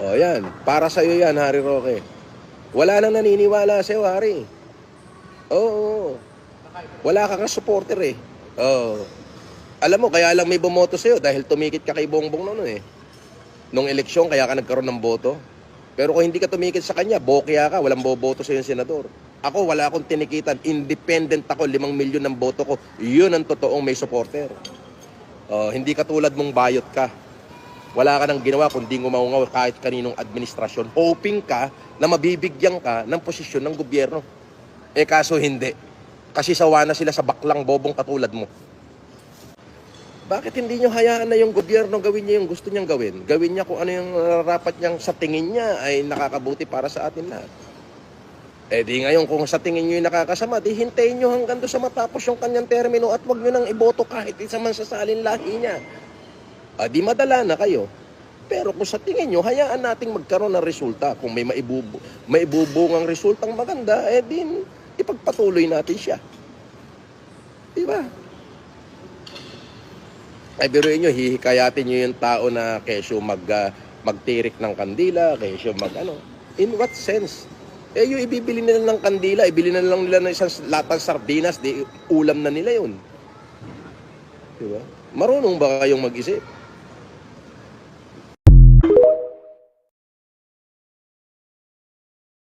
O yan, para sa'yo yan, Harry Roque. Wala nang naniniwala sa'yo, Harry. Oo. Wala kang supporter eh. Oo. Alam mo, kaya lang may bumoto sa'yo dahil tumikit ka kay Bongbong noon eh. Nung eleksyon, kaya ka nagkaroon ng boto. Pero kung hindi ka tumikit sa kanya, bokya ka, walang boboto sa'yo yung senador. Ako, wala akong tinikitan. Independent ako, 5 milyon ng boto ko. Yun ang totoong may supporter. Hindi katulad mong bayot ka. Wala ka nang ginawa kundi ngumaungaw kahit kaninong administrasyon. Hoping ka na mabibigyan ka ng posisyon ng gobyerno. Eh kaso hindi. Kasi sawa na sila sa baklang bobong katulad mo. Bakit hindi nyo hayaan na yung gobyerno gawin niya yung gusto niyang gawin? Gawin niya kung ano yung rapat niyang sa tingin niya ay nakakabuti para sa atin lahat. Eh di ngayon kung sa tingin nyo yung nakakasama, di hintayin nyo hanggang doon sa matapos yung kanyang termino at wag nyo nang iboto kahit isa man sa salin lahi niya. Di madala na kayo. Pero kung sa tingin nyo, hayaan nating magkaroon ng resulta. Kung may maibubungang resultang maganda, eh din ipagpatuloy natin siya. Diba? Ay biruin nyo, hihikayatin nyo yung tao na kesyo magtirik ng kandila, kesyo In what sense? Eh yung ibibili nila ng kandila, ibili na lang nila ng isang latang sardinas, di ulam na nila yun. Diba? Marunong ba kayong mag-isip?